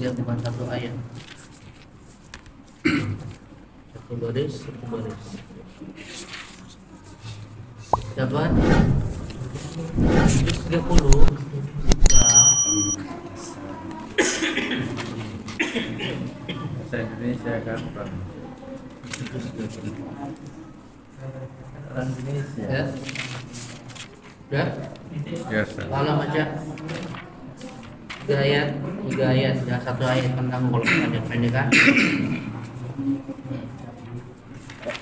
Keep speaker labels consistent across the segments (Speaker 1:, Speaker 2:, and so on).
Speaker 1: dia bukan satu ayat. Satu baris. Dapat 30
Speaker 2: Bahasa Indonesia kan Pak. Orang Indonesia.
Speaker 1: ya. Udah?
Speaker 2: Biasa.
Speaker 1: Malam aja. 3 ayat, jangan 1 ayat kan kamu kalau pendek kan.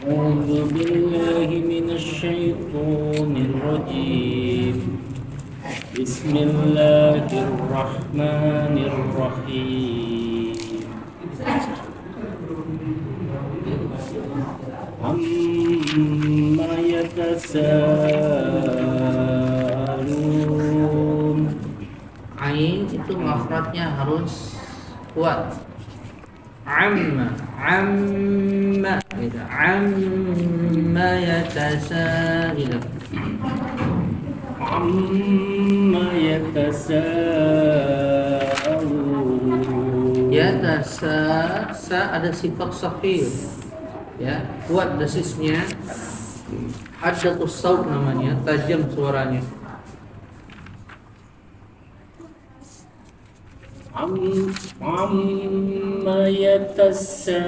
Speaker 3: أعوذ بالله من الشيطان الرجيم بسم الله الرحمن الرحيم عما يتساءلون.
Speaker 1: Ain itu makhrajnya harus kuat. Amma gitu. Amma yatasaalun.
Speaker 3: عما يتساءلون.
Speaker 1: Sa ada sifat sahih. Ya, kuat desisnya. Haddatus saut namanya, tajam suaranya.
Speaker 3: عما يتساءلون.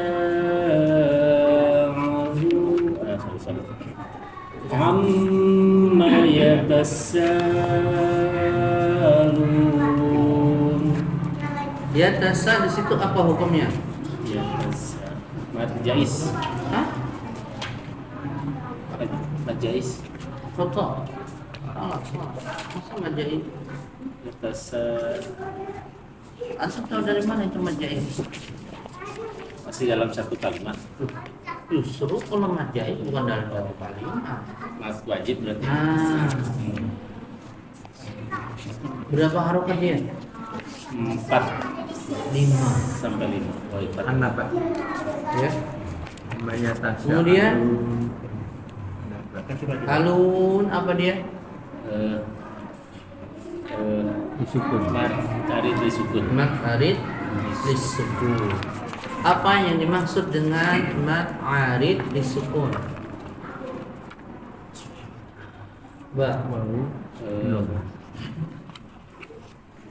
Speaker 3: عما يتساءلون.
Speaker 1: Yatasa di situ apa hukumnya?
Speaker 3: Mad jais.
Speaker 1: Hah?
Speaker 3: Mad jais.
Speaker 1: Foto. Salah. Masa majai? Asal tahu dari mana itu majai?
Speaker 3: Masih dalam satu kalimat.
Speaker 1: Justru kalau majai bukan dalam satu kalimat.
Speaker 3: Mas wajib berarti.
Speaker 1: Nah, berapa harokat dia?
Speaker 3: 4
Speaker 1: 5.
Speaker 3: sampai 5. Oh, 4.
Speaker 2: Anak Pak.
Speaker 1: Ya.
Speaker 2: Namanya Tasya.
Speaker 1: Kemudian?
Speaker 2: Kan
Speaker 1: Alun apa dia?
Speaker 2: disukun.
Speaker 3: Cari di sukun.
Speaker 1: Mat arid disukun. Apa yang dimaksud dengan mat arid disukun?
Speaker 2: Belum.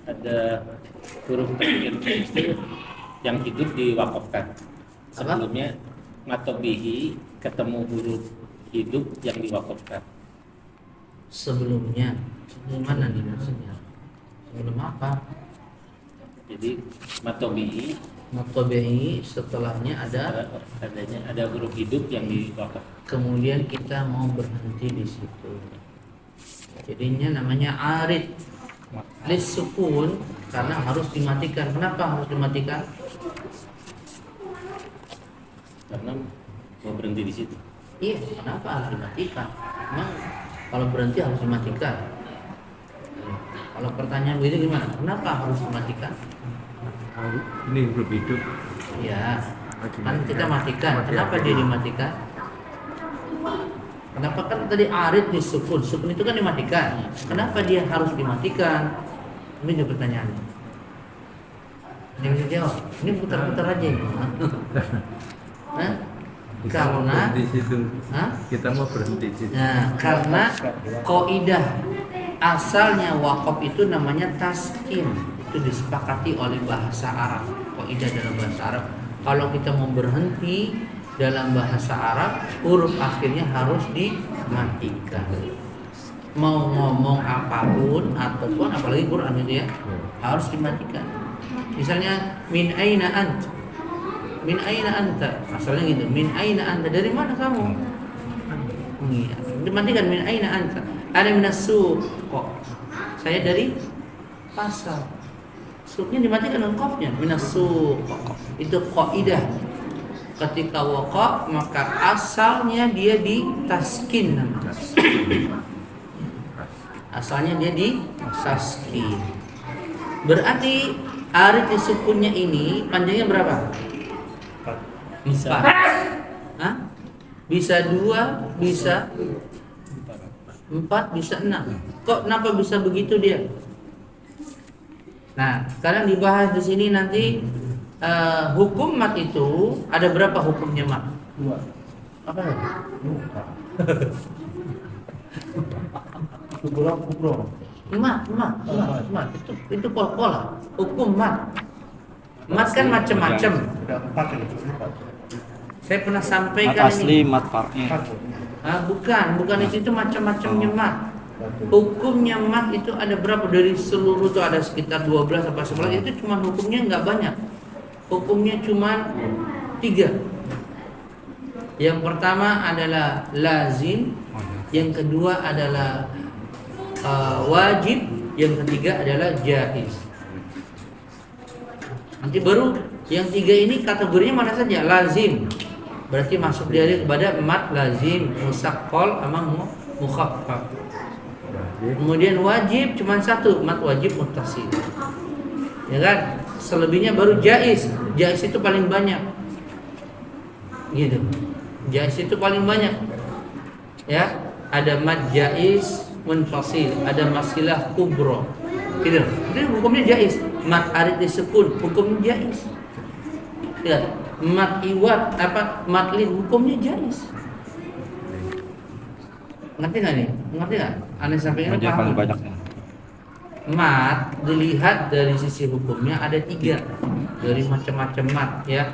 Speaker 3: Ada huruf terakhirnya itu yang hidup diwakafkan. Sebelumnya matobihi ketemu huruf hidup yang diwakafkan.
Speaker 1: Sebelumnya mana nih maksudnya? Sebelum apa?
Speaker 3: Jadi matobihi
Speaker 1: Matobi'i setelahnya ada,
Speaker 3: ada huruf hidup yang diwakafkan.
Speaker 1: kemudian kita mau berhenti di situ. Jadinya namanya arid lisukun karena harus dimatikan. Kenapa harus dimatikan?
Speaker 3: Karena mau berhenti di situ.
Speaker 1: Iya, kenapa harus dimatikan? Memang kalau berhenti harus dimatikan. Kalau pertanyaan begitu gimana? Kenapa harus dimatikan?
Speaker 2: Ini huruf hidup.
Speaker 1: Ya, kan kita matikan. Kenapa dia dimatikan? Kenapa kan tadi arid disukun? Sukun itu kan dimatikan. Kenapa dia harus dimatikan? Ini juga pertanyaannya. Ini bisa jawab. Ini putar-putar aja ini. Hah?
Speaker 2: Kita mau
Speaker 1: Karena
Speaker 2: berhenti di situ.
Speaker 1: Hah?
Speaker 2: Kita mau berhenti di situ.
Speaker 1: Nah, karena kaidah asalnya wakaf itu namanya taskin. Itu disepakati oleh bahasa Arab. Kaidah dalam bahasa Arab. Kalau kita mau berhenti dalam bahasa Arab, huruf akhirnya harus dimatikan. Mau ngomong apapun ataupun apalagi Quran itu ya, harus dimatikan. Misalnya min aina ant. Min aina anta. Asalnya gitu. Min aina anta. Dari mana kamu? Iya. Dimatikan min aina anta. Ada minas suq. Kok saya dari pasar. Suqnya dimatikan dengan qafnya. Minas suq. Itu kaidah. Ketika waqaf maka asalnya dia ditaskin namanya. Asalnya dia ditaskin. Berarti arid disukunnya ini panjangnya berapa?
Speaker 3: Bisa.
Speaker 1: 4. Hah? Bisa 2, bisa 4, bisa 6. Kok kenapa bisa begitu dia? Nah, sekarang dibahas di sini nanti hukum mat itu ada berapa hukumnya mat?
Speaker 4: Dua.
Speaker 1: Apa lagi?
Speaker 4: Kubro.
Speaker 1: Mat itu pola hukum mat. Mat kan macam-macam.
Speaker 4: Sudah 4 ini, cukup 4.
Speaker 1: Saya pernah
Speaker 5: Mat
Speaker 1: sampaikan
Speaker 5: asli,
Speaker 1: ini.
Speaker 5: mat far'i.
Speaker 1: Bukan itu macam-macamnya mat. Hukumnya mat itu ada berapa? Dari seluruh itu ada sekitar 12 apa 11. Itu cuma hukumnya nggak banyak. Hukumnya cuma 3. Yang pertama adalah lazim, yang kedua adalah wajib, yang ketiga adalah jaiz. Nanti baru yang 3 ini kategorinya mana saja? Lazim, berarti masuk dari kepada mat lazim, musaqqal sama mukhaffaf. Kemudian wajib cuma 1, mat wajib muttasil. Ya kan? Selebihnya baru jaiz. Jaiz itu paling banyak. Gitu. Jaiz itu paling banyak. Ya, ada mat jaiz munfasil, ada masilah kubro. Gitu. Itu hukumnya jaiz. Mat arid disukun, hukumnya jaiz. Ya, mat iwat mat lin hukumnya jaiz. Ngerti nggak nih? Ngerti nggak? Aneh sampaikan
Speaker 5: Yang paling banyak ya.
Speaker 1: mat dilihat dari sisi hukumnya ada 3 dari macam-macam mat ya.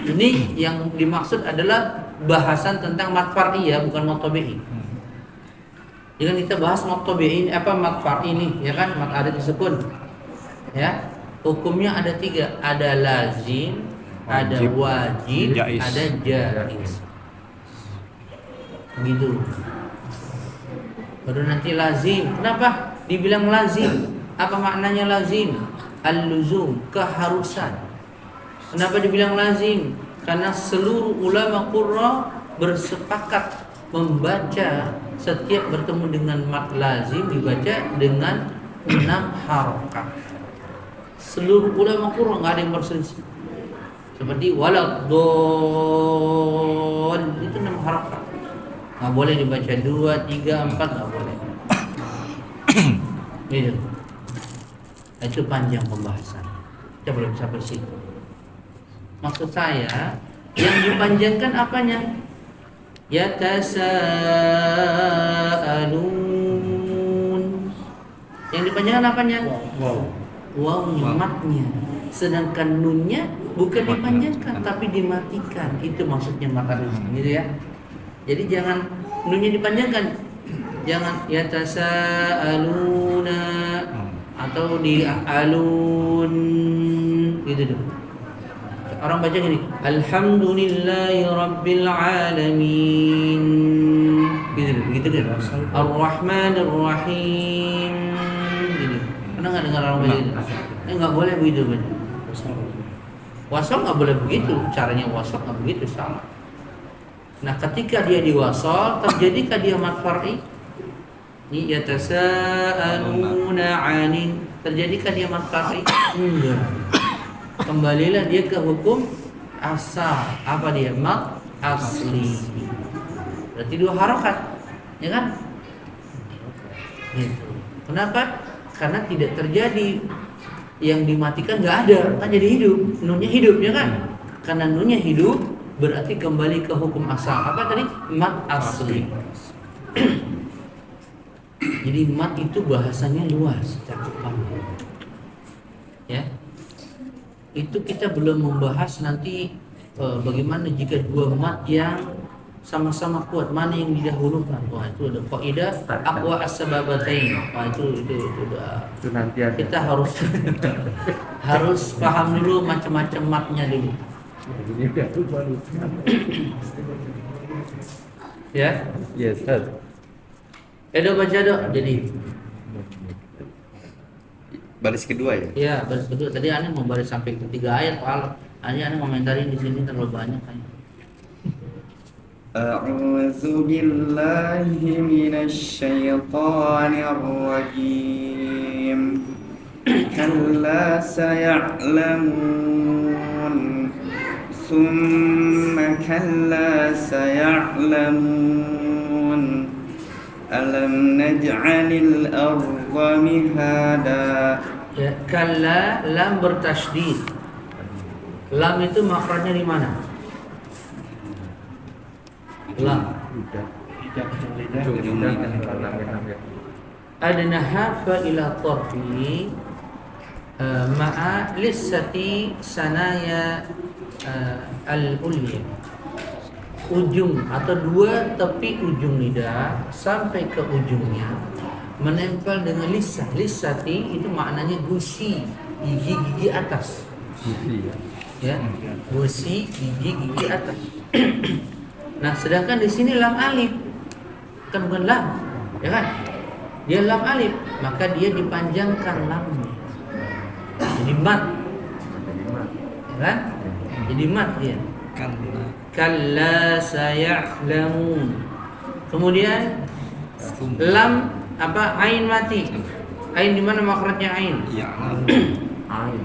Speaker 1: Ini yang dimaksud adalah bahasan tentang mat far'i ya, bukan mat tabi'i. Jangan kita bahas mat tabi'i mat far'i ini ya kan, mat arid disukun. Ya. Hukumnya ada 3, ada lazim, ada wajib,
Speaker 5: jaiz.
Speaker 1: ada jaiz. Gitu. Baru nanti lazim. Kenapa dibilang lazim? Apa maknanya lazim? Al-luzum, keharusan. Kenapa dibilang lazim? Karena seluruh ulama qurra bersepakat membaca setiap bertemu dengan mat lazim dibaca dengan 6 harokat. Seluruh ulama qurra nggak ada yang berselisih. Seperti waladhdallin itu 6 harokat. Nggak boleh dibaca 2, 3, 4 nggak boleh. Gitu. Itu panjang pembahasan. Kita belum sampai situ. Maksud saya yang dipanjangkan apanya? Yatasaalun. Yang dipanjangkan apanya? Wawnya, matnya. Sedangkan nunnya bukan dipanjangkan tapi dimatikan. Itu maksudnya mataris, gitu ya. Jadi jangan nunnya dipanjangkan. Jangan yatasaaluna atau di alun gitu dong. Orang baca gini, alhamdulillahi rabbil alamin. Gitu deh. Ar-Rahmanir Rahim. Gitu. Pernah enggak dengar orang baca gitu? Enggak boleh begitu baca. Wasal enggak boleh begitu, caranya wasal enggak begitu, salah. Nah, ketika dia diwasal, terjadikah dia mat far'i? Ni yatasaaluna 'anin. Terjadikah dia mat far'i? Enggak. Kembalilah dia ke hukum asal. Apa dia? Mat asli. Berarti 2 harokat, ya kan? Gitu. Kenapa? Karena tidak terjadi yang dimatikan, nggak ada, kan jadi hidup. Nunnya hidup, ya kan? Karena nunnya hidup, berarti kembali ke hukum asal. Apa tadi? Mat asli. Jadi mat itu bahasanya luas, cakupannya. Ya. Itu kita belum membahas nanti bagaimana jika 2 mat yang sama-sama kuat, mana yang didahulukan. Wah, itu ada kaidah aqwa as-sababatain. Wah, itu udah.
Speaker 2: Itu nanti ada.
Speaker 1: Kita harus paham dulu macam-macam matnya dulu.
Speaker 2: Ini udah baru.
Speaker 1: Ya.
Speaker 2: Yes, sir.
Speaker 1: Edo baca dok. Jadi
Speaker 6: Baris kedua ya?
Speaker 1: ya baris kedua. Tadi aneh mau baris sampai ke 3 ayat. Kalau aneh komentarin di sini terlalu banyak kayaknya.
Speaker 6: A'udzu billahi minasy syaithanir rajim. Kalla saya'lamun. Summa kalla saya'lamun. Alam naj'alil arda mihada.
Speaker 1: Ya, kalla lam bertasydid. Lam itu makhrajnya di mana? Lam.
Speaker 4: Tidak ujung lidah.
Speaker 2: Ujung lidah.
Speaker 1: Adnaha fa ila tarfi ma'a lissati sanaya al-ulya. Ujung atau dua tepi ujung lidah sampai ke ujungnya menempel dengan lisah. Lisati itu maknanya gusi, gigi-gigi atas.
Speaker 2: Gusi ya.
Speaker 1: Ya, gusi, gigi atas. Nah, sedangkan di sini lam alif, kan bukan lam, ya kan? Dia lam alif, maka dia dipanjangkan lamnya. Jadi mat, ya kan? Jadi mat dia. Kalla saya'lamun. Kemudian lam apa? Ain mati. Ain di mana makhrajnya ain?
Speaker 2: Ain.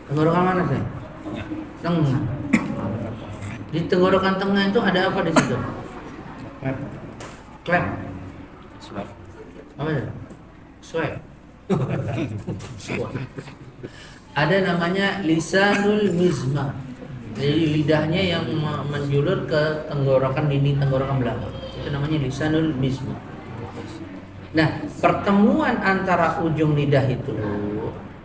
Speaker 1: Tenggorokan mana sih? Tengah. Di tenggorokan tengah itu ada apa di situ? Klep.
Speaker 3: Swab.
Speaker 1: Apa itu? Swab. Ada namanya lisanul mizmar. Jadi lidahnya yang menjulur ke tenggorokan, dinding tenggorokan belakang. Itu namanya lisanul mizmar. Nah, pertemuan antara ujung lidah itu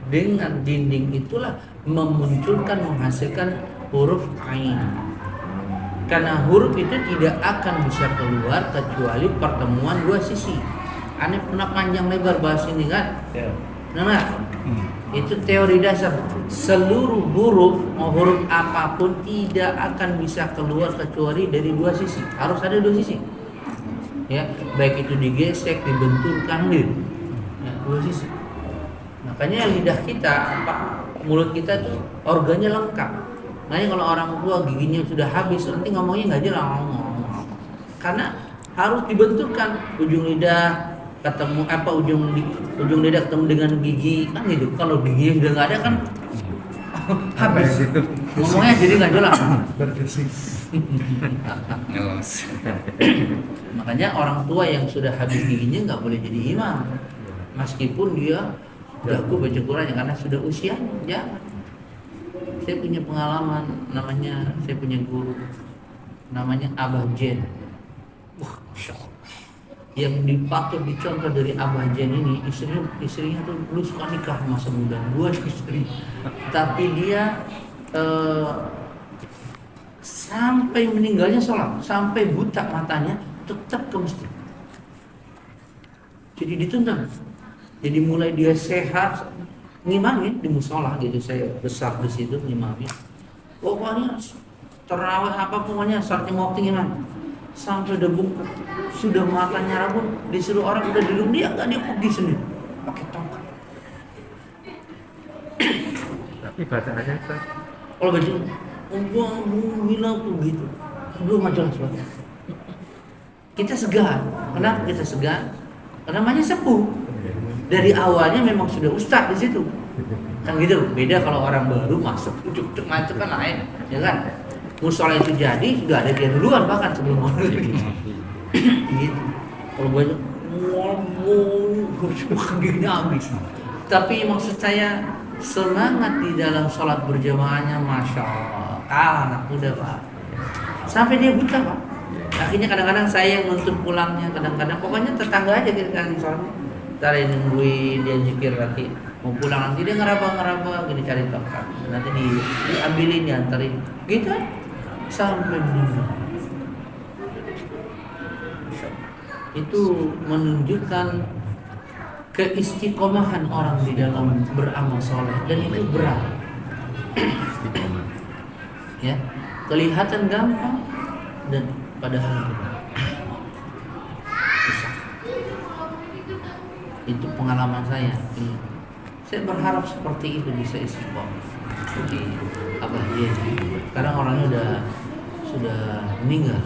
Speaker 1: dengan dinding itulah menghasilkan huruf ain. Karena huruf itu tidak akan bisa keluar kecuali pertemuan dua sisi. Aneh pernah panjang lebar bahas ini kan?
Speaker 4: Ya.
Speaker 1: Nah, itu teori dasar. Seluruh huruf, mau huruf apapun tidak akan bisa keluar kecuali dari dua sisi. Harus ada dua sisi. Ya, baik itu digesek, dibenturkan, ya, dua sisi. Makanya lidah kita, mulut kita tuh organnya lengkap. Makanya kalau orang tua giginya sudah habis, nanti ngomongnya nggak jelas. Karena harus dibenturkan ujung lidah ketemu ujung lidah ketemu dengan gigi kan gitu. Kalau gigi udah nggak ada kan habis. Ngomongnya jadi nggak jelas.
Speaker 4: Berdesik.
Speaker 1: Makanya orang tua yang sudah habis giginya nggak boleh jadi imam, meskipun dia jago baca Quran karena sudah usianya. Jangan. Saya punya pengalaman, saya punya guru namanya Abah Jen. Wah, Masya Allah. Yang dipatut dicontoh dari Abah Jen ini, istrinya tuh dulu suka nikah masa muda, 2 istri. Tapi dia sampai meninggalnya sholat, sampai buta matanya tetap ke masjid. Jadi dituntun. Jadi mulai dia sehat ngimamin di musola gitu, saya besar di situ ngimamin. Pokoknya terawih apa pokoknya saatnya mau ngimam sampai udah bungkuk, sudah matanya rabun, disuruh orang udah duduk dia pergi sendiri pakai tongkat.
Speaker 2: Tapi bacaannya Ustaz.
Speaker 1: Kalau baca gila tuh gitu, belum jelas banget. Kita segan. Kenapa kita segan? Karena namanya sepuh. Dari awalnya memang sudah ustaz di situ. Kan gitu. Beda kalau orang baru masuk cuk macet kan lain, ya kan? Musola itu jadi sudah ada dia duluan bahkan sebelum orang gitu. Kalau banyak ngomong gini habis. Tapi maksud saya semangat di dalam sholat berjamaahnya, masya Allah, kalah anak muda pak. Sampai dia buta pak. Akhirnya kadang-kadang saya yang nuntut pulangnya, kadang-kadang pokoknya tetangga aja kita kan sholat. Ntar nungguin dia zikir lagi, mau pulang nanti dia ngeraba gini cari tongkat, nanti diambilin diantarin, gitu sampai meninggal. Itu menunjukkan keistiqomahan orang di dalam beramal soleh, dan itu berat. Ya, kelihatan gampang dan padahal berat. Itu pengalaman saya. Saya berharap seperti itu bisa istiqomah seperti Abah Jen. Sekarang orangnya sudah meninggal.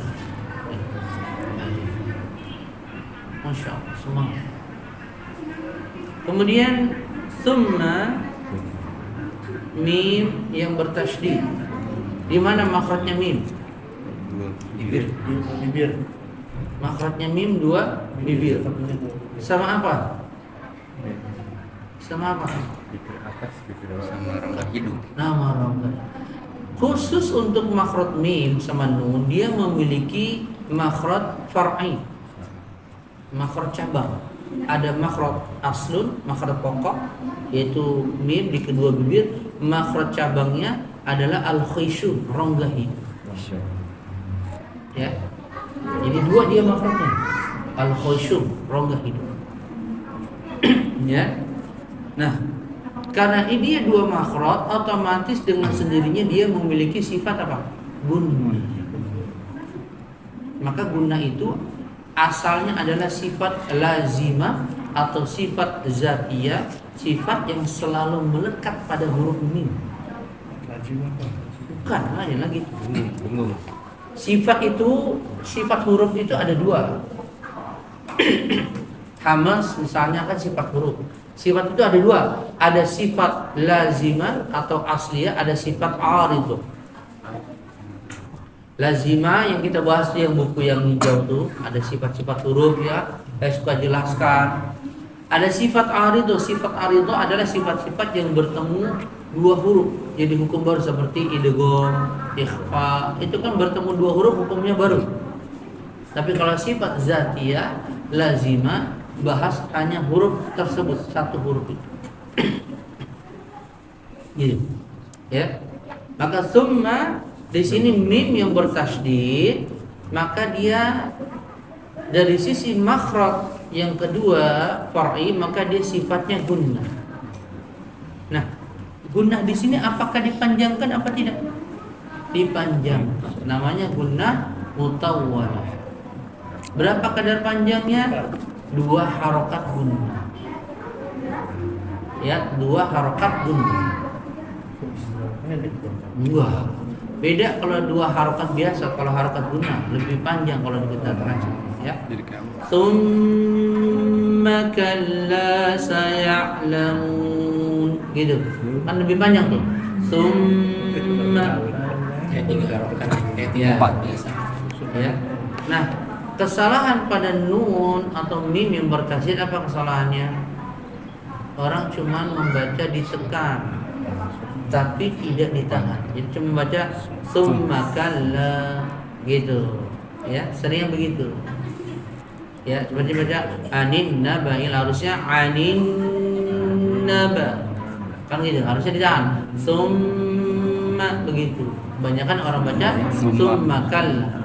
Speaker 1: Masya Allah, semangat. Kemudian summa mim yang bertasydid. Di mana makhrajnya mim?
Speaker 4: Bibir.
Speaker 1: Makhrajnya mim 2 bibir. Sama apa? sama apa?
Speaker 2: Bibir atas, bibir bawah.
Speaker 6: Sama rongga hidung.
Speaker 1: Nama rongga. Khusus untuk makhraj mim sama nun, dia memiliki makhraj far'i, makhraj cabang. Ada makhraj aslun, makhraj pokok, yaitu mim di kedua bibir. Makhraj cabangnya adalah al-khayshum, rongga hidung. Ya, jadi dua dia makhrajnya, al-khayshum, rongga hidung. Ya, nah, karena ini dia dua makhraj, otomatis dengan sendirinya dia memiliki sifat apa? Gunnah. Maka gunnah itu asalnya adalah sifat lazimah atau sifat zatiyah, sifat yang selalu melekat pada huruf mim.
Speaker 4: Lajim apa?
Speaker 1: Bukan lain lagi.
Speaker 2: Bingung.
Speaker 1: Sifat itu, sifat huruf itu ada dua. Hamas misalnya kan sifat huruf. Sifat itu ada dua. Ada sifat lazimah atau asliyah, ada sifat aridhah. Lazimah yang kita bahas yang buku yang hijau tuh, ada sifat-sifat huruf ya, saya suka jelaskan. Ada sifat aridhah. Sifat aridhah adalah sifat-sifat yang bertemu dua huruf. Jadi hukum baru seperti idgham, ikhfa, itu kan bertemu dua huruf hukumnya baru. Tapi kalau sifat zatiyah, lazimah, bahas hanya huruf tersebut, satu huruf itu. Gitu. Ya. Maka summa di sini mim yang bertasydid, maka dia dari sisi makhraj yang kedua far'i, maka dia sifatnya gunnah. Nah, gunnah di sini apakah dipanjangkan apa tidak? Dipanjangkan. Namanya gunnah mutawwalah. Berapa kadar panjangnya? 2 harokat gunnah. Ya, 2 harokat gunnah. 2. Beda kalau 2 harokat biasa. Kalau harokat gunnah lebih panjang kalau kita baca. Ya. Tsumma kalla saya'lamun. Gitu. Kan lebih panjang tuh. Tsumma.
Speaker 3: Ya 3 harokat,
Speaker 1: Ya.
Speaker 3: 4 biasa.
Speaker 1: Ya. Nah, kesalahan pada nun atau mim yang bertasydid apa kesalahannya? Orang cuma membaca ditekan tapi tidak ditahan. Jadi cuma baca summa kalla gitu. Ya, sering begitu. Ya, seperti baca anin naba'il, harusnya anin naba. Kan gitu, harusnya ditahan. Summa begitu. Kebanyakan orang baca summa kalla.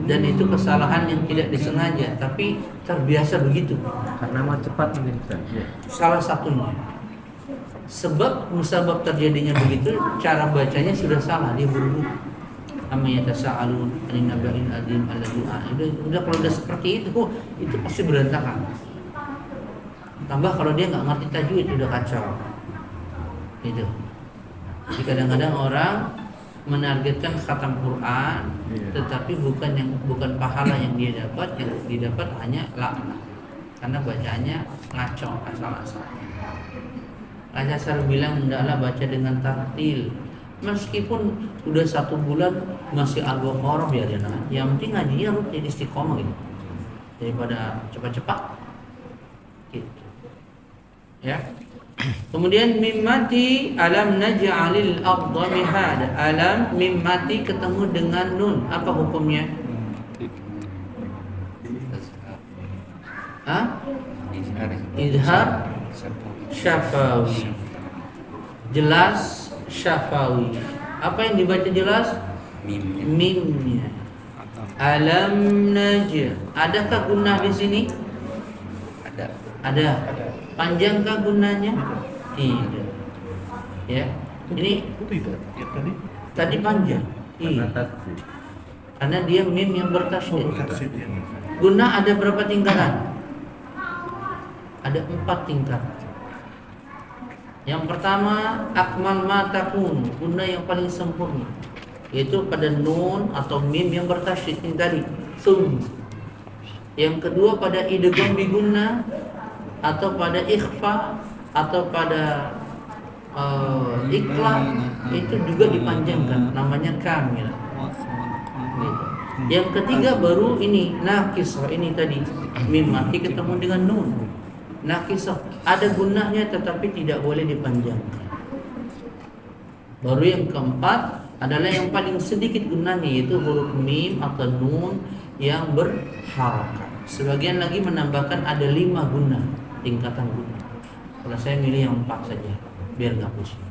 Speaker 1: Dan itu kesalahan yang tidak disengaja, tapi terbiasa begitu.
Speaker 2: Karena mau cepat mungkin Ustaz. Ya.
Speaker 1: Salah satunya. Sebab musabab terjadinya begitu, cara bacanya sudah salah, dia buru-buru. Namanya tasa'alun anin naba'il azim alladzi udah kalau udah seperti itu pasti berantakan. Tambah kalau dia nggak ngerti tajwid udah kacau. Gitu. Jadi kadang-kadang orang menargetkan khatam Quran, tetapi bukan pahala yang dia dapat, yang didapat hanya laknat. Karena bacanya ngaco, asal-asal. Raja selalu bilang hendaklah baca dengan tartil. Meskipun udah 1 bulan masih al-Baqarah biarin aja. Yang penting ngajinya rutin istiqomah gitu. Daripada cepat-cepat. Gitu. Ya. Kemudian mim mati alam naj'alil arda mihada. Alam mim mati ketemu dengan nun. Apa hukumnya? Izhar syafawi. Jelas syafawi. Apa yang dibaca jelas? Mimnya. Alam naj'al. Adakah gunnah di sini? Ada. Panjangkah gunnahnya? Tidak. Ya. Ini
Speaker 4: Itu tidak. Ya tadi.
Speaker 1: tadi panjang.
Speaker 2: Karena
Speaker 1: Iya.
Speaker 2: tasydid.
Speaker 1: Karena dia mim yang bertasydid.
Speaker 4: Berkasih ya.
Speaker 1: Gunnah ada berapa tingkatan? Ada 4 tingkat. Yang pertama akmal ma takun, gunnah yang paling sempurna, yaitu pada nun atau mim yang bertasydid ini tadi, sum. Yang kedua pada idgham bi gunnah atau pada ikhfa atau pada iqlab, itu juga dipanjangkan, namanya kamil. Gitu. Yang ketiga baru ini nakis, ini tadi mim mati ketemu dengan nun. nakisah, ada gunnahnya tetapi tidak boleh dipanjangkan. Baru yang keempat adalah yang paling sedikit gunnahnya, yaitu huruf mim atau nun yang berharokat. Sebagian lagi menambahkan ada 5 gunnah, tingkatan gunnah. Kalau saya milih yang 4 saja biar nggak pusing.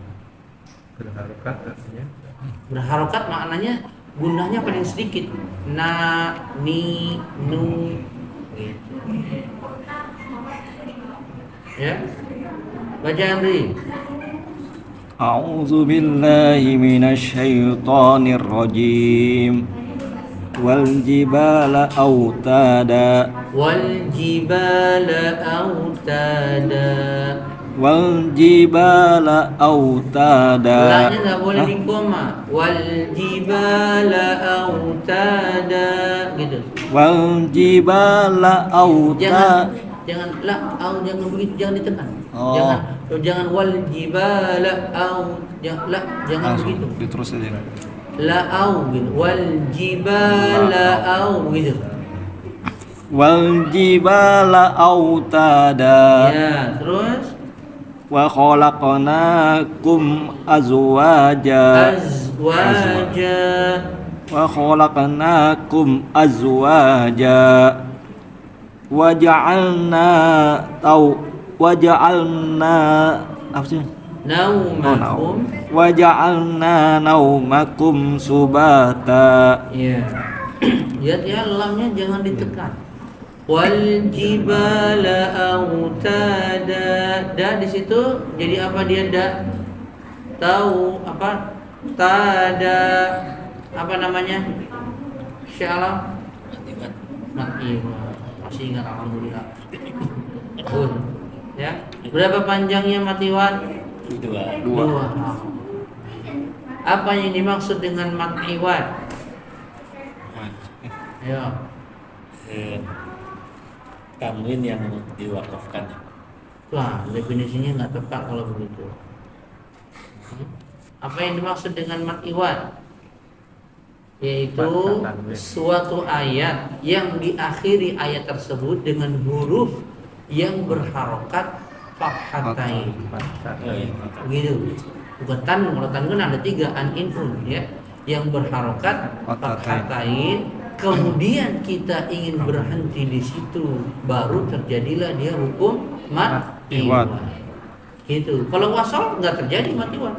Speaker 2: Berharokat artinya
Speaker 1: Berharokat maknanya gunnahnya paling sedikit. Na, ni, nu, gitu. Ya, baca Andri.
Speaker 6: أعوذ بالله من الشيطان الرجيم والجبال أوتادا
Speaker 1: Wal jibala autada.
Speaker 6: والجبال أوتادا
Speaker 1: Lanya nggak boleh di koma. Wal jibala autada, gitu.
Speaker 6: والجبال أوتادا
Speaker 1: Jangan jangan begitu, jangan ditekan.
Speaker 6: Oh.
Speaker 1: Jangan wal jibala jangan begitu.
Speaker 6: Terus aja.
Speaker 1: La gitu. Wal jibala gitu.
Speaker 6: والجبال أوتادا
Speaker 1: Ya, terus
Speaker 6: وخلقناكم أزواجا
Speaker 1: azwaja.
Speaker 6: وخلقناكم أزواجا وجعلنا apa sih?
Speaker 1: Naumakum.
Speaker 6: وجعلنا نومكم سباتا.
Speaker 1: Ya. Lihat ya, lamnya jangan ditekan. Wal jibala autada. Da di situ jadi apa dia da? Tahu apa? Tada. Apa namanya? Sya'ala. Mati. Masih ingat, alhamdulillah. Pun. Ya. Berapa panjangnya matiwan? 2. Apa yang dimaksud dengan matiwan? Ayo.
Speaker 3: Tanwin yang diwakafkan.
Speaker 1: Wah, definisinya nggak tepat kalau begitu. Apa yang dimaksud dengan mat iwan? Yaitu suatu ayat yang diakhiri ayat tersebut dengan huruf yang berharokat fathatain. Begitu. Bukan tanwin, kalau tanwin ada 3, an, in, un, ya. Yang berharokat fathatain. Kemudian kita ingin berhenti di situ, baru terjadilah dia hukum mat iwan. Gitu. Kalau wasal nggak terjadi mat iwan.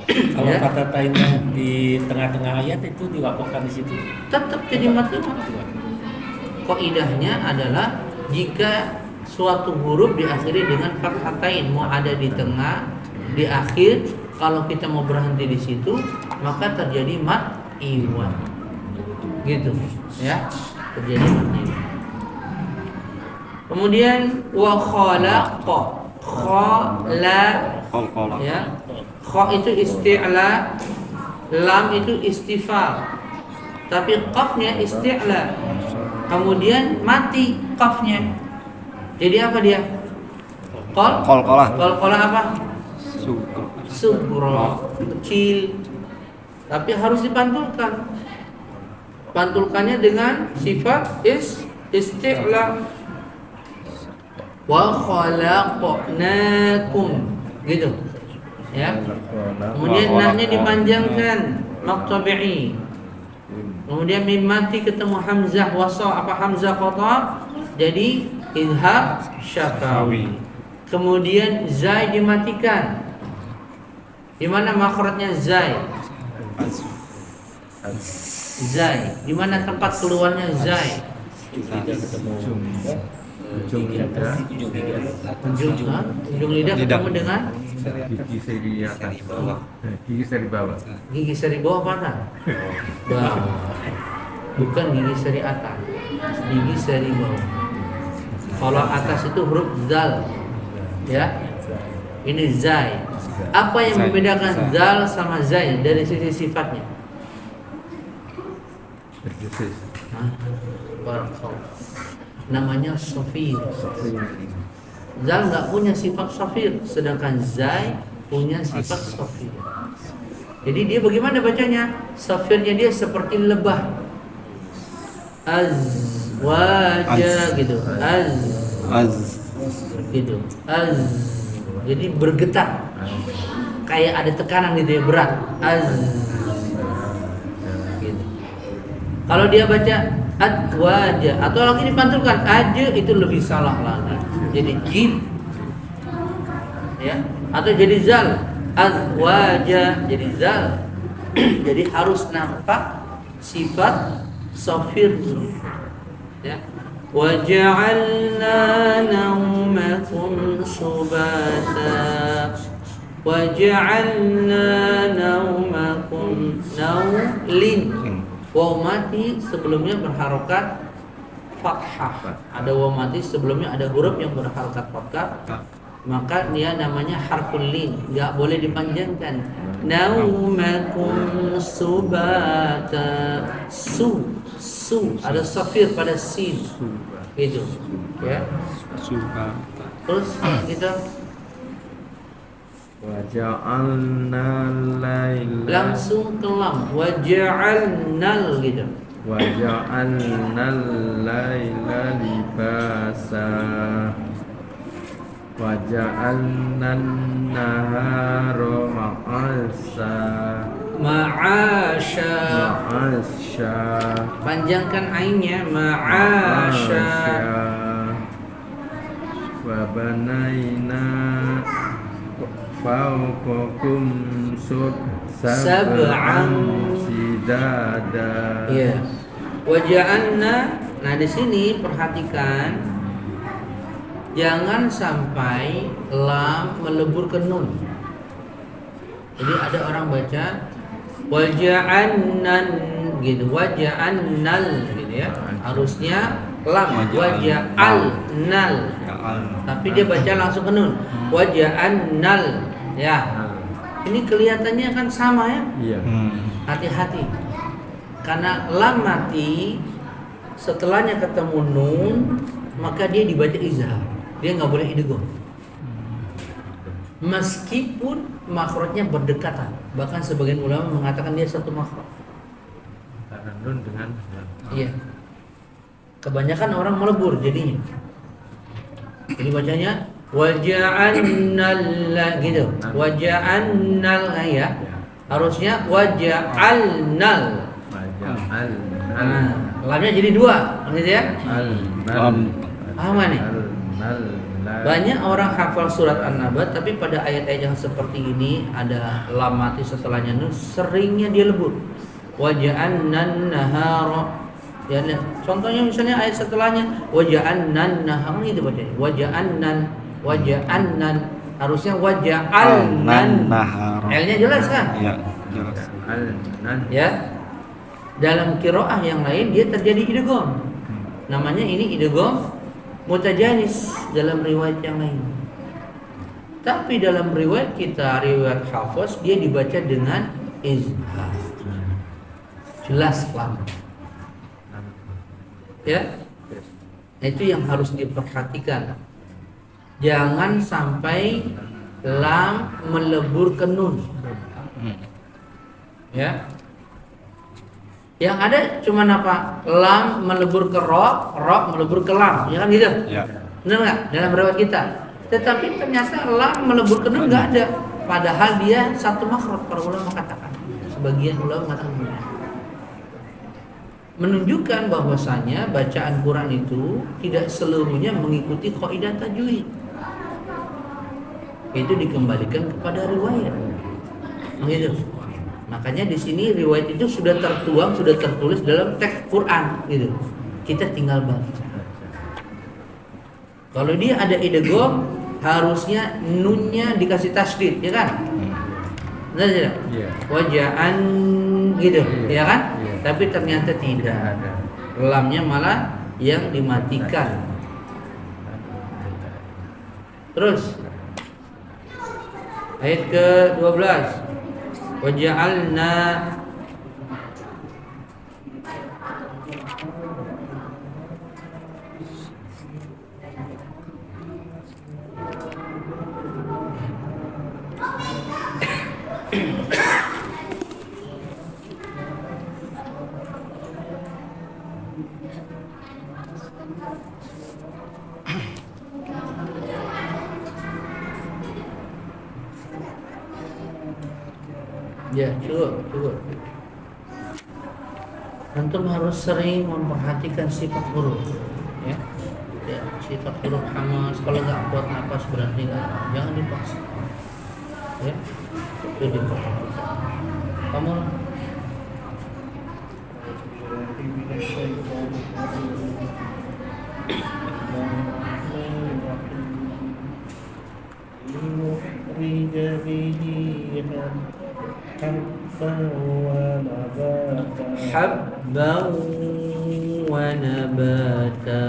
Speaker 3: Kalau
Speaker 1: Ya.
Speaker 3: kata tainnya di tengah-tengah ayat itu diwakafkan di situ.
Speaker 1: Tetap jadi mat iwan. Kaidahnya adalah jika suatu huruf diakhiri dengan fathatain, mau ada di tengah, di akhir, kalau kita mau berhenti di situ, maka terjadi mat iwan. Gitu, ya, terjadi mat iwan. Kemudian wa khalaqa, ya, kha itu isti'la, lam itu istifal, tapi qafnya isti'la. Kemudian mati qafnya. Jadi apa dia? Qalqalah apa? Sugra, kecil. Tapi harus dipantulkan. Pantulkannya dengan sifat isti'la. Wa khalaqnakum, gitu. Ya. Kemudian nahnya dipanjangkan, maqtabi'i. Kemudian mim mati ketemu hamzah wasal, apa hamzah qata, jadi idhar syafawi. Kemudian zai dimatikan. Di mana makhrajnya zai? Zai. Di mana tempat keluarnya zai?
Speaker 2: ujung lidah,
Speaker 1: Ujung lidah ketemu dengan
Speaker 2: gigi seri atas, gigi seri bawah.
Speaker 1: gigi seri bawah mana? Bawah. Bukan gigi seri atas, gigi seri bawah. Kalau atas itu huruf zal, ya. Ini zai. Apa yang membedakan zal sama zai dari sisi sifatnya?
Speaker 2: Berjusis.
Speaker 1: Namanya safir. Zal nggak punya sifat safir, sedangkan zai punya sifat safir. Jadi dia bagaimana bacanya? Safirnya dia seperti lebah. Azwaja gitu. gitu. Az. Jadi bergetar. Kayak ada tekanan gitu ya, berat. Az. Gitu. Kalau dia baca adwaja atau lagi dipantulkan aja, itu lebih salah lagi. Jadi jim. Ya, atau jadi zal. Azwaja jadi zal. Jadi harus nampak sifat sofir, ya. Waja'alna naumakum subata. Waja'alna naumakum naulin. Waw mati sebelumnya berharokat fathah. Ada waw mati sebelumnya ada huruf yang berharokat fathah. Maka dia namanya harful lin, nggak boleh dipanjangkan. Naumakum subata. Su ada safir pada sin, gitu, ya. Terus kita
Speaker 2: Waja'alna laila
Speaker 1: langsung ke lam, waja'alnal gitu.
Speaker 2: Waja'alna laila libasa Waja'alna nahara ma'asa
Speaker 1: Ma'asya.
Speaker 2: Ma'asya
Speaker 1: Panjangkan ainnya, ma'asya.
Speaker 2: Wa banaina fawqakum sab'an sidada.
Speaker 1: Iya. Waja'alna. Nah, di sini perhatikan jangan sampai lam melebur ke nun. Jadi ada orang baca waja'annan gitu, waja'annal gitu ya. Harusnya lam waja'alnal. Tapi dia baca langsung ke nun. Waja'annal ya. Ini kelihatannya kan sama ya.
Speaker 2: Iya.
Speaker 1: Hati-hati. Karena lam mati setelahnya ketemu nun, maka dia dibaca izhar. Dia nggak boleh idgham. Meskipun makhrajnya berdekatan, bahkan sebagian ulama mengatakan dia satu makhraj.
Speaker 2: Karena nun dengan
Speaker 1: Iya. Kebanyakan orang melebur jadinya. Jadi bacanya waja'annal gitu. Waja'annal ya. Harusnya waja'alnal. Nah, lamnya jadi dua, gitu ya. Paham nih? Banyak orang hafal surat An-Naba, tapi pada ayat-ayat yang seperti ini ada lam mati setelahnya nun, seringnya dia lebur. Waja'annan nahara. Ya, contohnya misalnya ayat setelahnya waja'annan nahara, itu bacanya. Waja'annan. Harusnya waja'alnan nahara. L-nya jelas kan?
Speaker 6: Ya, jelas.
Speaker 1: Ya. Dalam qiraah yang lain dia terjadi idgham. Namanya ini idgham mutajanis dalam riwayat yang lain. Tapi dalam riwayat kita, riwayat Hafs, dia dibaca dengan izhar. Jelas lam. Ya. Itu yang harus diperhatikan. Jangan sampai lam melebur ke nun. Ya. Yang ada cuma apa? Lam melebur ke ro melebur ke lam, ya kan gitu?
Speaker 6: Ya.
Speaker 1: Benar nggak dalam riwayat kita? Tetapi ternyata lam melebur ke nun nggak ada. Padahal dia satu makhraj, para ulama katakan. Sebagian ulama mengatakan menunjukkan bahwasanya bacaan Quran itu tidak seluruhnya mengikuti kaidah tajwid. Itu dikembalikan kepada riwayat. Gitu. Makanya di sini riwayat itu sudah tertuang, sudah tertulis dalam teks Quran gitu. Kita tinggal baca. Kalau dia ada idgham, harusnya nunnya dikasih tasdid, ya kan? Benar tidak?
Speaker 2: Iya.
Speaker 1: Waja'an gitu, ya kan?
Speaker 2: Iya.
Speaker 1: Tapi ternyata tidak ada. Lamnya malah yang dimatikan. Terus ayat ke-12. Waja'alna Ya, cukup. Antum harus sering memperhatikan sifat huruf, ya. Ya, sifat huruf hamas. Kalau nggak kuat nafas berhenti, jangan dipaksa. Ya, itu diperhatikan. Kamu habban wa nabata.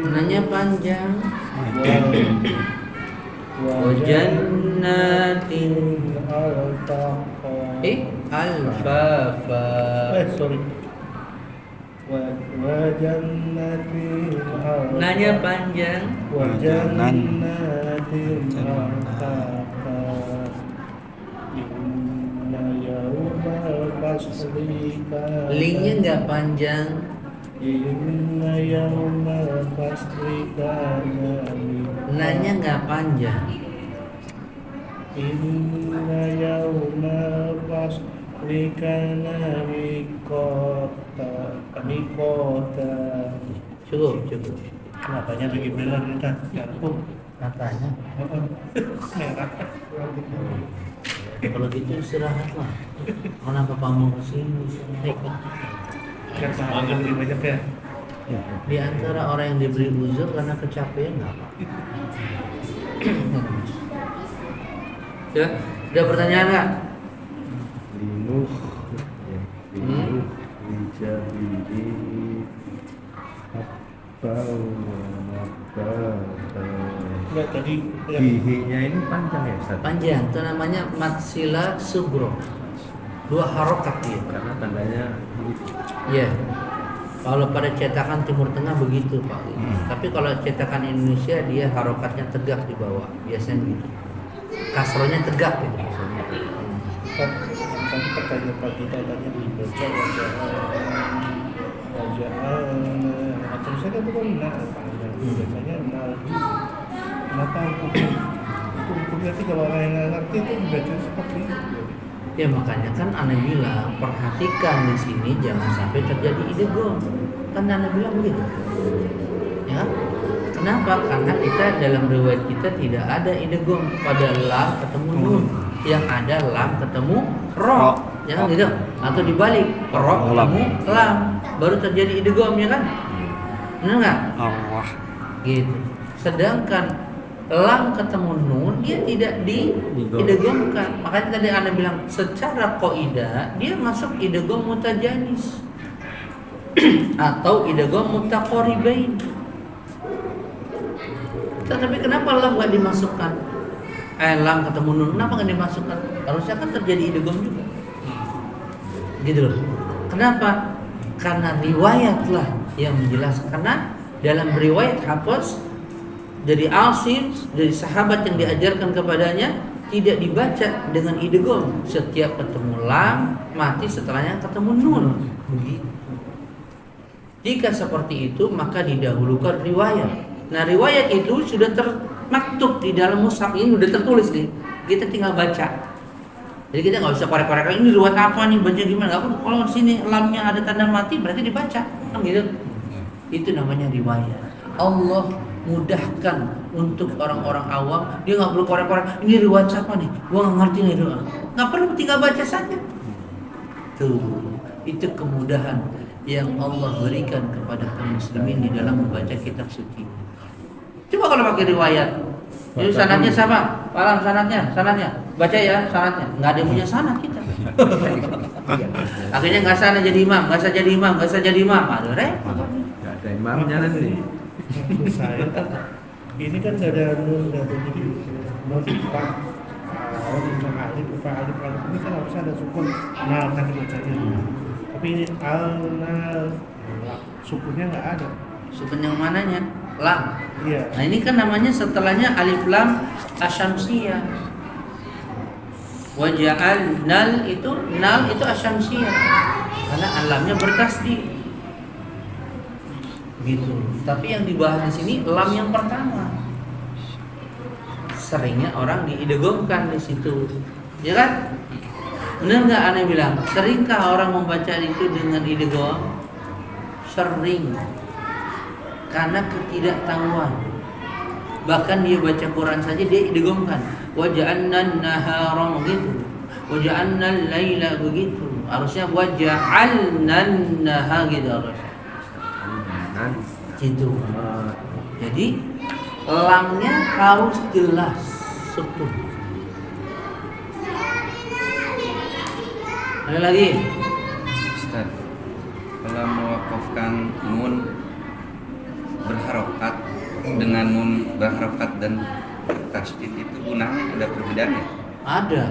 Speaker 1: Nanya panjang. Wa jannatin alfafa.
Speaker 4: Sorry. Wa jannatin
Speaker 1: Nanya panjang.
Speaker 4: wa jannatin alfafa. Inna yawmal fasli kana
Speaker 1: Linknya nggak panjang.
Speaker 4: Inna yawmal fasli kana
Speaker 1: Nanya nggak panjang.
Speaker 4: Inna yawmal fasli kana mikota.
Speaker 1: Cukup.
Speaker 4: Kenapanya lagi beler kita jantung
Speaker 1: Katanya.
Speaker 4: merah.
Speaker 1: Kalau gitu istirahatlah. Kenapa kamu kesini?
Speaker 4: Kan semangat lebih banyak ya.
Speaker 1: Di antara orang yang diberi uzur karena kecapean nggak apa? Ya, ada pertanyaan nggak?
Speaker 2: Linuh wijahidi habbau
Speaker 4: Enggak tadi ya.
Speaker 2: Hihinya ini panjang ya Ustaz?
Speaker 1: Panjang, itu namanya matsila subro. 2 harokat dia.
Speaker 2: Karena tandanya
Speaker 1: Ya. Kalau pada cetakan Timur Tengah begitu Pak. Tapi kalau cetakan Indonesia dia harokatnya tegak di bawah. Biasanya begitu. Kasronya tegak gitu.
Speaker 4: Tadi pertanyaan pagi tanya dibaca wajah terusnya kan bukan biasanya kenapa hukumnya itu kalau orang yang nggak ngerti itu dibaca seperti itu.
Speaker 1: Ya makanya kan Anda bilang perhatikan di sini jangan sampai terjadi idgham. Kan Anda bilang begitu. Ya. Kenapa? Karena kita dalam riwayat kita tidak ada idgham pada lam ketemu nun. Yang ada lam ketemu ro. Ya kan gitu. Atau dibalik, ro ketemu lam baru terjadi idgham ya kan? Benar enggak?
Speaker 6: Allah.
Speaker 1: Gitu. Sedangkan lam ketemu nun dia tidak diidghamkan. Makanya tadi Anda bilang secara kaidah dia masuk idgham mutajanis atau idgham mutaqaribain. Tetapi kenapa lam nggak dimasukkan? Lam ketemu nun kenapa nggak dimasukkan? Harusnya kan terjadi idgham juga. Gitu loh. Kenapa? Karena riwayatlah yang menjelaskan. Karena dalam riwayat Hafiz dari Asim, dari sahabat yang diajarkan kepadanya tidak dibaca dengan idgham. Setiap ketemu lam mati, setelahnya ketemu nun. Begitu. Jika seperti itu maka didahulukan riwayat. Nah riwayat itu sudah termaktub di dalam mushaf ini, sudah tertulis nih. Kita tinggal baca. Jadi kita nggak bisa korek-korek ini riwayat apa nih, baca gimana? Nggak perlu. Kalau di sini lamnya ada tanda mati berarti dibaca. Kan gitu. Itu namanya riwayat. Allah mudahkan untuk orang-orang awam, dia nggak perlu korek-korek ini riwayat siapa nih, gua nggak ngerti nih, nggak perlu, tinggal baca saja. Tuh, itu kemudahan yang Allah berikan kepada kaum muslimin di dalam membaca kitab suci. Coba kalau pakai riwayat, jadi sanadnya siapa? Paham sanadnya, baca ya sanadnya, nggak ada yang punya sanad kita. Akhirnya nggak sana jadi imam, nggak usah jadi imam, aduh repot.
Speaker 2: nggak ada imamnya nanti.
Speaker 4: Saya kan ini kan nggak ada nun, nggak ada jadi nun pak alif ini kan harusnya ada sukun nah kan dibacanya. Tapi ini sukunnya nggak ada.
Speaker 1: Sukun yang mananya? Lam.
Speaker 4: Iya.
Speaker 1: Nah ini kan namanya setelahnya alif lam asyamsiyah. Waja'al nal itu asyamsiyah. Karena alamnya bertasdid. gitu. Tapi yang dibahas di sini lam yang pertama. Seringnya orang diidghamkan di situ, ya kan? Benar nggak aneh bilang? Seringkah orang membaca itu dengan idgham? Sering, karena ketidaktahuan. Bahkan dia baca Quran saja dia idghamkan. Waja'alna an-nahara begitu, waja'alna al-laila begitu. Harusnya waja'alna an-nahara gitu harusnya. Gitu. Jadi lamnya harus jelas sukun. Ada lagi?
Speaker 5: Ustaz, kalau mewakafkan nun berharokat dengan nun berharokat dan bertasydid itu gunanya ada perbedaan ya?
Speaker 1: Ada.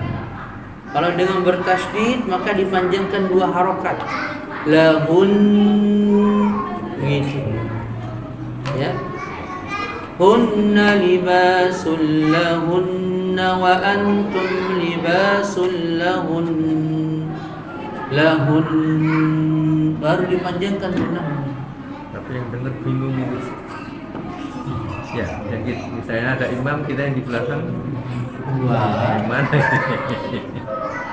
Speaker 1: Kalau dengan bertasydid maka dipanjangkan 2 harokat. Lahun gitu. Ya. Hunna libasul lahunna wa antum libasul lahun. Lahun baru dipanjangkan gunanya.
Speaker 2: Tapi yang benar bingung ini. Ya, jadi misalnya ada imam, kita yang di belakang.
Speaker 1: Wah.
Speaker 2: Gimana?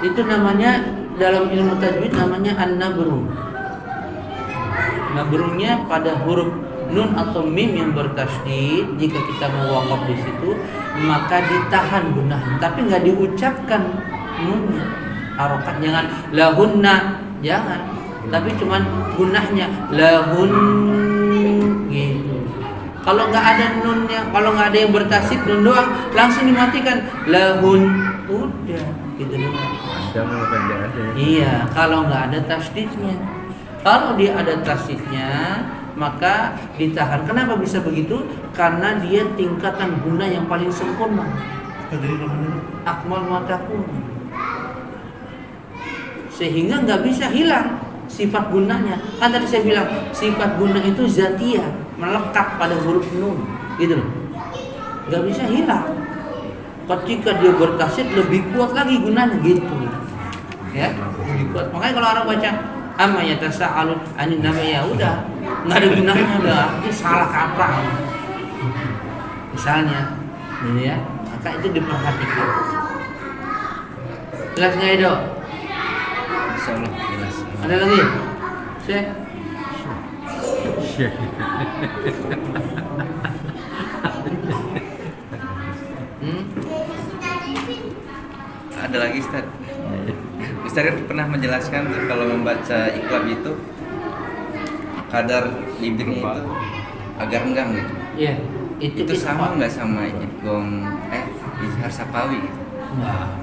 Speaker 1: Itu namanya dalam ilmu tajwid namanya an-nabru. Nabrunya pada huruf nun atau mim yang bertasydid. Jika kita mau waqaf di situ, maka ditahan gunahnya, tapi nggak diucapkan nunnya. Harokat jangan lahunna, jangan. Tapi cuman gunahnya lahun gitu. Kalau nggak ada nunnya, kalau nggak ada yang bertasydid nun doang, langsung dimatikan lahun, udah gitu doang.
Speaker 2: Panjang apa pendek aja ya?
Speaker 1: Iya, kalau nggak ada tasydidnya. Kalau dia ada tasydidnya, maka ditahan. Kenapa bisa begitu? Karena dia tingkatan guna yang paling sempurna.
Speaker 4: Jadi namanya
Speaker 1: Akmal matakun. Sehingga nggak bisa hilang sifat gunanya. Kan tadi saya bilang sifat guna itu zatiyah, melekat pada huruf nun, gitu loh. Nggak bisa hilang. Ketika dia bertasydid lebih kuat lagi gunanya, gitu. Ya, lebih kuat. Makanya kalau orang baca amma yatasaalun anin nabi, ya udah, nggak ada gunanya, udah itu salah kaprah. Misalnya, gitu ya. Maka itu diperhatikan. Jelas nggak itu?
Speaker 5: Insyaallah jelas.
Speaker 1: Ada lagi? Syekh?
Speaker 5: Ada lagi Ustaz. Ustaz kan pernah menjelaskan kalau membaca iqlab itu kadar bibirnya itu agak renggang gitu.
Speaker 1: Iya,
Speaker 5: Itu sama nggak sama idgham izhar safawi gitu?
Speaker 1: Nah,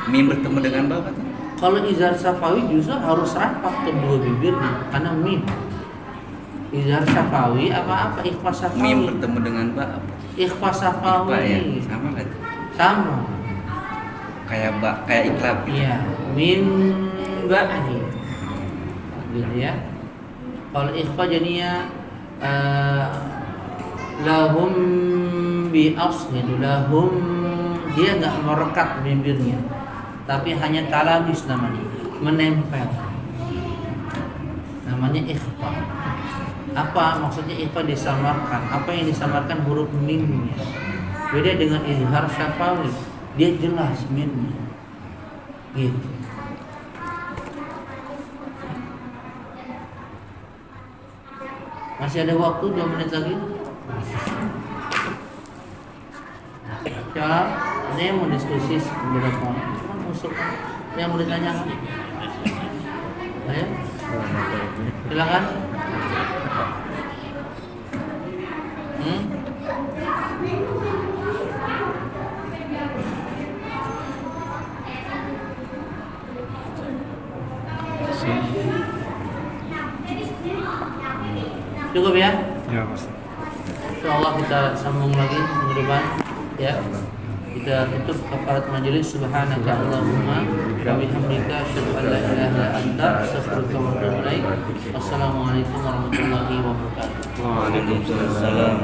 Speaker 5: Mim bertemu dengan ba tuh?
Speaker 1: kalau izhar safawi justru harus rapat kedua bibirnya karena mim. Izhar safawi apa ikhfa
Speaker 5: Mim
Speaker 1: safawi?
Speaker 5: bertemu dengan ba apa?
Speaker 1: Ikhfa
Speaker 5: Iqba ya,
Speaker 1: safawi.
Speaker 5: sama nggak tuh?
Speaker 1: Sama.
Speaker 5: Kayak iqlab gitu.
Speaker 1: Iya, min ba'di. Gitu ya. Kalau ikhfa jadinya lahum bi asli, lahum, dia nggak merekat bibirnya, tapi hanya talamis namanya, menempel. Namanya ikhfa. Apa maksudnya ikhfa? Disamarkan. Apa yang disamarkan? Huruf mimnya. Beda dengan izhar syafawi, dia jelas mimnya. Gitu. Masih ada waktu 2 menit lagi. Siapa? Ada yang mau diskusi beberapa? Masuk. Yang mau ditanyakan? Ayo, silakan. Cukup ya?
Speaker 2: Ya, Mas.
Speaker 1: Insyaallah kita sambung lagi minggu depan ya. Kita tutup kafarat majelis. Subhanaka Allahumma wa bihamdika asyhadu an la ilaha illa anta astaghfiruka wa atubu ilaik. Wassalamualaikum warahmatullahi wabarakatuh.
Speaker 6: Waalaikumsalam.